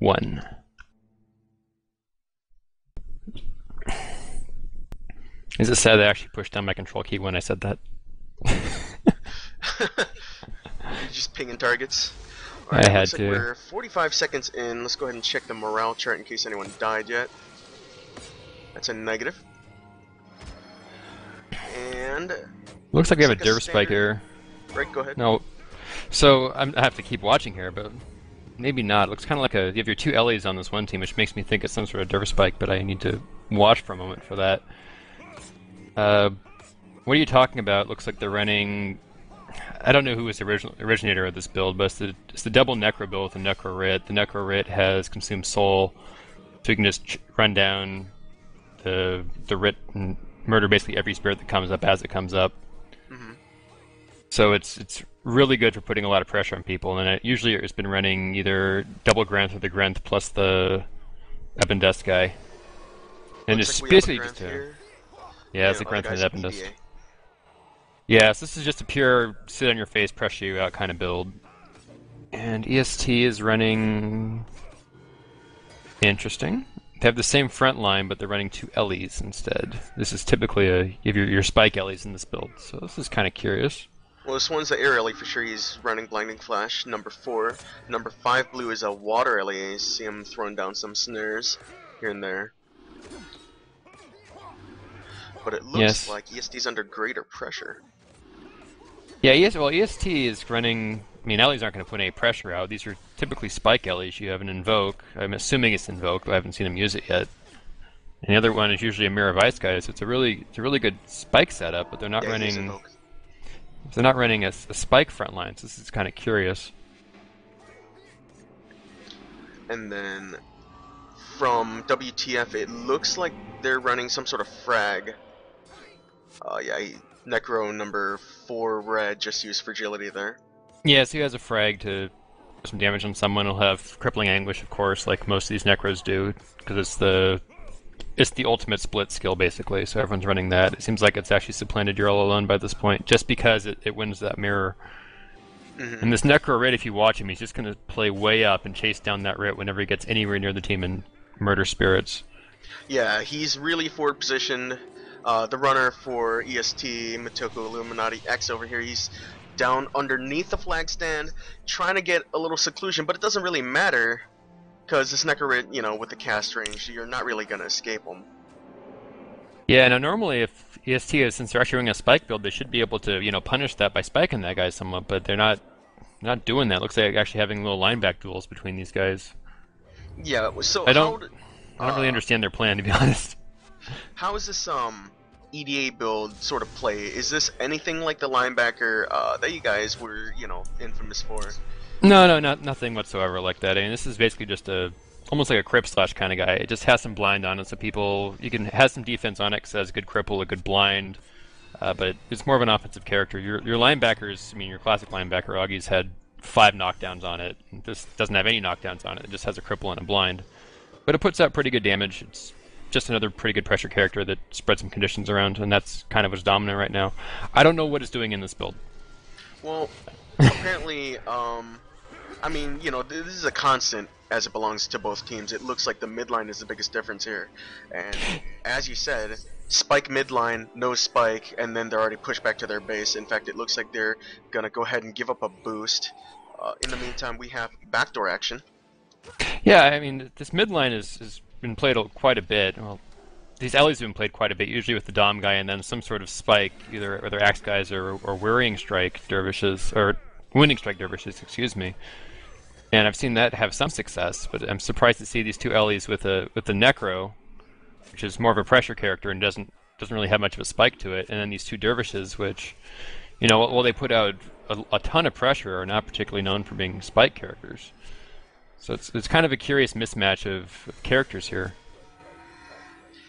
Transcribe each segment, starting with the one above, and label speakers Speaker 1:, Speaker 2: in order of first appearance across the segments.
Speaker 1: 1. Is it sad that I actually pushed down my control key when I said that?
Speaker 2: You're just pinging targets.
Speaker 1: I
Speaker 2: Alright,
Speaker 1: had
Speaker 2: looks like
Speaker 1: to.
Speaker 2: we're 45 seconds in. Let's go ahead and check the morale chart in case anyone died yet. That's a negative. And
Speaker 1: Looks like we have a
Speaker 2: like a
Speaker 1: derv spike
Speaker 2: standard-
Speaker 1: here.
Speaker 2: right, go ahead.
Speaker 1: No, so I have to keep watching here, but maybe not. It looks kind of like you have your two Ellies on this one team, which makes me think it's some sort of derv spike, but I need to watch for a moment for that. What are you talking about? Looks like they're running. I don't know who was the originator of this build, but it's the double Necro build with the Necro Writ. The Necro Writ has consumed soul, so you can just run down the Writ and murder basically every spirit that comes up as it comes up.
Speaker 2: Mhm.
Speaker 1: So it's really good for putting a lot of pressure on people, and it usually has been running either double Granth or the Granth plus the Ebondesk guy. And
Speaker 2: Looks
Speaker 1: it's
Speaker 2: like we have a
Speaker 1: basically
Speaker 2: Granth
Speaker 1: just a
Speaker 2: here.
Speaker 1: yeah, it's a
Speaker 2: And
Speaker 1: Granth and
Speaker 2: other
Speaker 1: an
Speaker 2: guy's
Speaker 1: Ebondesk.
Speaker 2: EDA.
Speaker 1: Yeah, so this is just a pure sit on your face, pressure you out kind of build. And EST is running interesting. They have the same front line, but they're running two Ellies instead. This is typically you have your spike Ellies in this build, so this is kind of curious.
Speaker 2: Well, this one's the air LA for sure. He's running Blinding Flash. Number 4. Number 5 blue is a water LA. See him throwing down some snares here and there. But it looks
Speaker 1: Yes.
Speaker 2: like EST's under greater pressure.
Speaker 1: Yeah, EST is running. I mean, Ellies aren't going to put any pressure out. These are typically spike Ellies. You have an Invoke. I'm assuming it's Invoke, but I haven't seen him use it yet. And the other one is usually a Mirror of Ice guy, so it's a really good spike setup. But they're not
Speaker 2: Yeah, he's
Speaker 1: running.
Speaker 2: Invoke.
Speaker 1: They're not running a spike front line. So this is kind of curious.
Speaker 2: And then from WTF, it looks like they're running some sort of frag. Necro number 4 red just used fragility there.
Speaker 1: Yeah, so he has a frag to do some damage on someone. He'll have crippling anguish, of course, like most of these Necros do, because it's the ultimate split skill basically. So everyone's running that. It seems like it's actually supplanted You're All Alone by this point, just because it wins that mirror.
Speaker 2: Mhm.
Speaker 1: And this Necro Writ, if you watch him, he's just going to play way up and chase down that Writ whenever he gets anywhere near the team and murder spirits.
Speaker 2: Yeah, he's really forward positioned. The runner for EST, Motoko Illuminati X over here, he's down underneath the flag stand, trying to get a little seclusion, but it doesn't really matter, because this Necro, you know, with the cast range, you're not really going to escape him.
Speaker 1: Yeah, now normally if EST is, since they're actually running a spike build, they should be able to, punish that by spiking that guy somewhat, but they're not doing that. Looks like they're actually having little lineback duels between these guys.
Speaker 2: Yeah, so
Speaker 1: I don't really understand their plan, to be honest.
Speaker 2: how is this EDA build sort of play? Is this anything like the linebacker that you guys were, infamous for?
Speaker 1: No, nothing whatsoever like that. I mean, this is basically just almost like a crip slash kind of guy. It just has some blind on it, so you can have some defense on it because it has a good cripple, a good blind, but it's more of an offensive character. Your linebackers, I mean, your classic linebacker, Augie's had 5 knockdowns on it. This doesn't have any knockdowns on it. It just has a cripple and a blind. But it puts out pretty good damage. It's just another pretty good pressure character that spreads some conditions around, and that's kind of what's dominant right now. I don't know what it's doing in this build.
Speaker 2: Well, apparently, I mean, this is a constant as it belongs to both teams. It looks like the midline is the biggest difference here. And as you said, spike midline, no spike, and then they're already pushed back to their base. In fact, it looks like they're going to go ahead and give up a boost. In the meantime, we have backdoor action.
Speaker 1: Yeah, I mean, this midline has been played quite a bit. Well, these Ellies have been played quite a bit, usually with the Dom guy and then some sort of spike, either Axe guys or Worrying Strike Dervishes, or Winning Strike Dervishes, excuse me. And I've seen that have some success, but I'm surprised to see these two Ellies with the Necro, which is more of a pressure character and doesn't really have much of a spike to it, and then these two Dervishes, which, while they put out a ton of pressure, are not particularly known for being spike characters. So it's kind of a curious mismatch of characters here.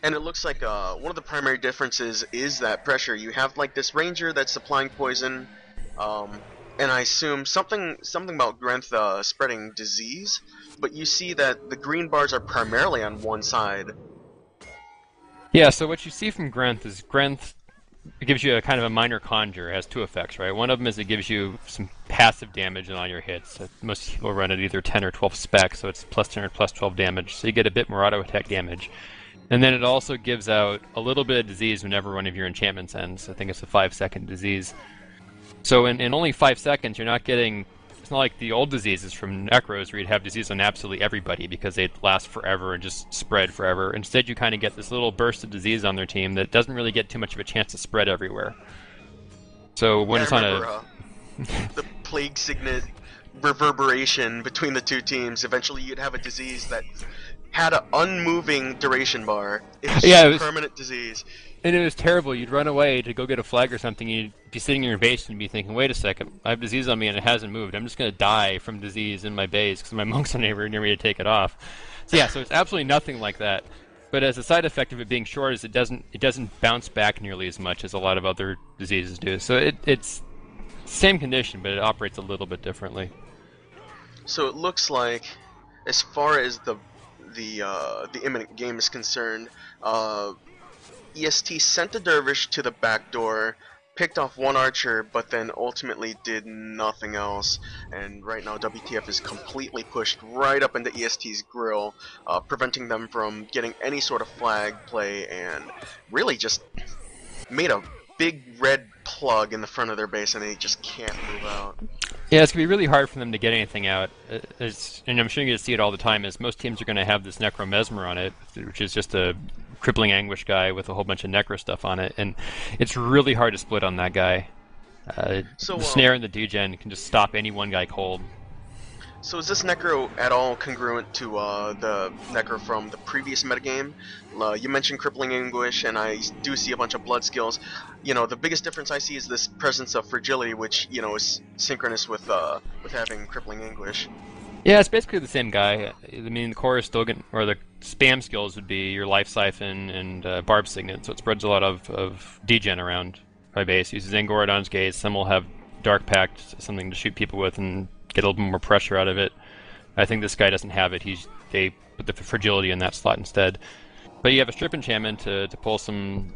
Speaker 2: And it looks like one of the primary differences is that pressure. You have like this ranger that's supplying poison, and I assume something about Grenth spreading disease, but you see that the green bars are primarily on one side.
Speaker 1: Yeah, so what you see from Grenth is Grenth it gives you a kind of a minor conjure. It has two effects, right? One of them is it gives you some passive damage on all your hits. Most people run at either 10 or 12 spec, so it's plus 10 or plus 12 damage. So you get a bit more auto attack damage. And then it also gives out a little bit of disease whenever one of your enchantments ends. I think it's a 5-second disease. So in only 5 seconds, you're not getting... It's not like the old diseases from Necros where you'd have disease on absolutely everybody because they'd last forever and just spread forever. Instead, you kind of get this little burst of disease on their team that doesn't really get too much of a chance to spread everywhere. So when it's on a...
Speaker 2: the plague signet reverberation between the two teams, eventually you'd have a disease that had an unmoving duration bar. It was
Speaker 1: Yeah,
Speaker 2: just
Speaker 1: it was...
Speaker 2: permanent disease.
Speaker 1: And it was terrible. You'd run away to go get a flag or something, and you'd be sitting in your base and be thinking, wait a second, I have disease on me and it hasn't moved. I'm just going to die from disease in my base because my monks are near me to take it off. So yeah, so it's absolutely nothing like that. But as a side effect of it being short is it doesn't bounce back nearly as much as a lot of other diseases do. So it's same condition, but it operates a little bit differently.
Speaker 2: So it looks like, as far as the imminent game is concerned, EST sent a dervish to the back door, picked off one archer, but then ultimately did nothing else. And right now WTF is completely pushed right up into EST's grill, preventing them from getting any sort of flag play, and really just made a big red plug in the front of their base, and they just can't move out.
Speaker 1: Yeah, it's going to be really hard for them to get anything out. And I'm sure you're going to see it all the time, is most teams are going to have this Necro Mesmer on it, which is just a crippling anguish guy with a whole bunch of Necro stuff on it, and it's really hard to split on that guy. The snare and the degen can just stop any one guy cold.
Speaker 2: So is this Necro at all congruent to the Necro from the previous metagame? You mentioned Crippling Anguish, and I do see a bunch of blood skills. You know, the biggest difference I see is this presence of fragility, which, you know, is synchronous with having Crippling Anguish.
Speaker 1: Yeah, it's basically the same guy. I mean, the core is still getting, or the spam skills would be your Life Siphon and Barb Signet, so it spreads a lot of degen around my base. Uses Angorodon's Gaze, some will have Dark Pact, something to shoot people with and get a little bit more pressure out of it. I think this guy doesn't have it. They put the fragility in that slot instead. But you have a strip enchantment to pull some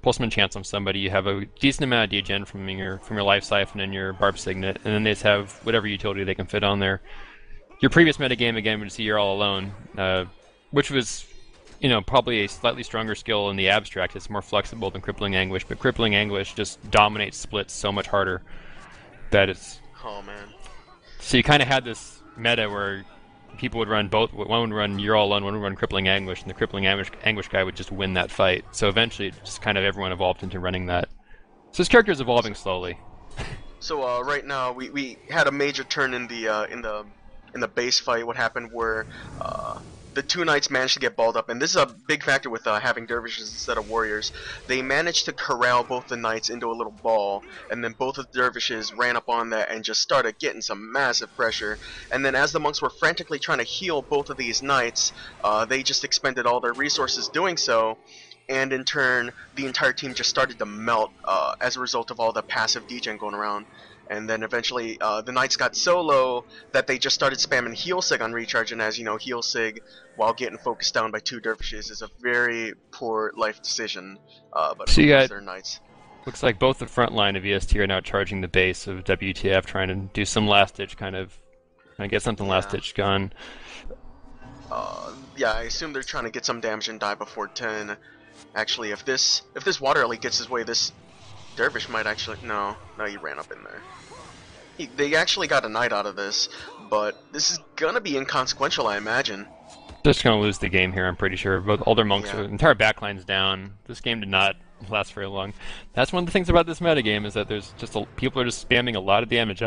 Speaker 1: enchants on somebody. You have a decent amount of degen from your Life Siphon and your Barb Signet, and then they just have whatever utility they can fit on there. Your previous metagame again would see You're All Alone, which was, you know, probably a slightly stronger skill in the abstract. It's more flexible than Crippling Anguish, but Crippling Anguish just dominates splits so much harder that it's...
Speaker 2: Oh man.
Speaker 1: So you kind of had this meta where people would run both. One would run You're All Alone, one would run Crippling Anguish, and the Crippling Anguish guy would just win that fight. So eventually, just kind of everyone evolved into running that. So this character is evolving slowly.
Speaker 2: So right now we had a major turn in the base fight. What happened where the two knights managed to get balled up, and this is a big factor with having dervishes instead of warriors. They managed to corral both the knights into a little ball, and then both of the dervishes ran up on that and just started getting some massive pressure. And then as the monks were frantically trying to heal both of these knights, they just expended all their resources doing so, and in turn the entire team just started to melt as a result of all the passive degen going around. And then eventually the knights got so low that they just started spamming Heal Sig on recharge, and as you know, Heal Sig while getting focused down by two dervishes is a very poor life decision, but
Speaker 1: so you got,
Speaker 2: their knights.
Speaker 1: Looks like both the front line of EST are now charging the base of WTF, trying to do some last ditch kind of get something last ditch gone.
Speaker 2: Yeah, I assume they're trying to get some damage and die before 10. Actually, if this Water Elite gets his way, this dervish might actually... No, he ran up in there. They actually got a knight out of this, but this is gonna be inconsequential, I imagine.
Speaker 1: Just gonna lose the game here, I'm pretty sure. Both older monks, the entire backline's down. This game did not last very long. That's one of the things about this metagame, is that there's just people are just spamming a lot of damage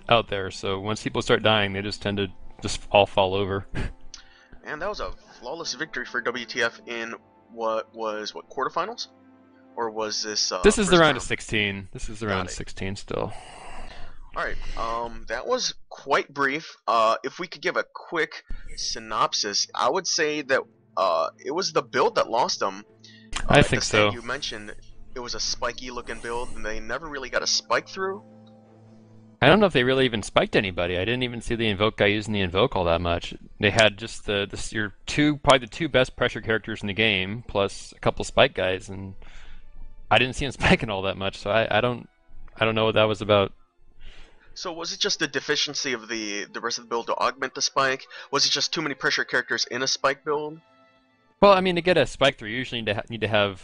Speaker 1: out there. So once people start dying, they just tend to just all fall over.
Speaker 2: And that was a flawless victory for WTF in what quarterfinals? Or was this
Speaker 1: this is the round of 16. This is the round of 16 still.
Speaker 2: Alright, that was quite brief. If we could give a quick synopsis, I would say that it was the build that lost them.
Speaker 1: I think so.
Speaker 2: You mentioned it was a spiky looking build, and they never really got a spike through.
Speaker 1: I don't know if they really even spiked anybody. I didn't even see the Invoke guy using the Invoke all that much. They had just probably the two best pressure characters in the game, plus a couple spike guys, and I didn't see him spiking all that much, so I don't know what that was about.
Speaker 2: So was it just the deficiency of the rest of the build to augment the spike? Was it just too many pressure characters in a spike build?
Speaker 1: Well, I mean, to get a spike through, you usually need to have.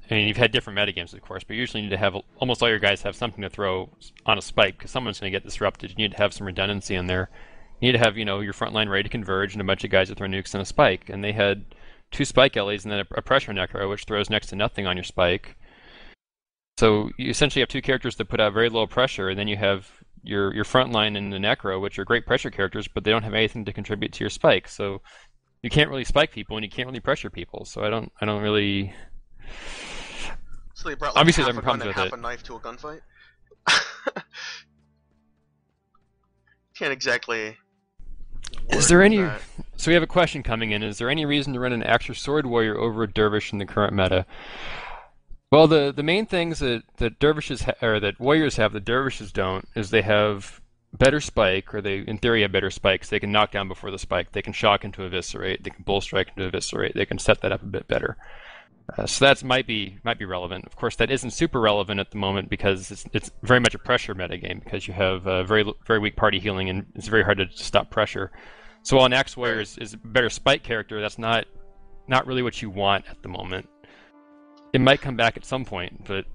Speaker 1: I mean, you've had different metagames, of course, but you usually need to have almost all your guys have something to throw on a spike because someone's going to get disrupted. You need to have some redundancy in there. You need to have, your front line ready to converge and a bunch of guys that throw nukes on a spike. And they had two spike Ellies and then a pressure necro, which throws next to nothing on your spike. So you essentially have two characters that put out very low pressure, and then you have your front line and the necro, which are great pressure characters, but they don't have anything to contribute to your spike. So you can't really spike people and you can't really pressure people. So I don't really.
Speaker 2: So they brought like
Speaker 1: Obviously,
Speaker 2: half
Speaker 1: there
Speaker 2: a
Speaker 1: are
Speaker 2: gun
Speaker 1: problems
Speaker 2: and
Speaker 1: with
Speaker 2: half
Speaker 1: it.
Speaker 2: a knife to a gunfight. Can't exactly
Speaker 1: Is
Speaker 2: word
Speaker 1: there
Speaker 2: with
Speaker 1: any?
Speaker 2: that.
Speaker 1: So we have a question coming in. Is there any reason to run an extra sword warrior over a dervish in the current meta? Well, the main things that or that warriors have that dervishes don't is they have better spike, or they in theory have better spikes. They can knock down before the spike. They can shock into eviscerate. They can bull strike into eviscerate. They can set that up a bit better. So that might be relevant. Of course, that isn't super relevant at the moment because it's very much a pressure metagame because you have very weak party healing and it's very hard to stop pressure. So while an Axe Warrior
Speaker 2: Right.
Speaker 1: is a better spike character, that's not really what you want at the moment. It might come back at some point, but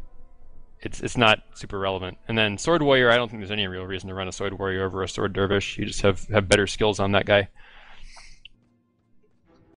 Speaker 1: it's not super relevant. And then Sword Warrior, I don't think there's any real reason to run a Sword Warrior over a Sword Dervish. You just have better skills on that guy.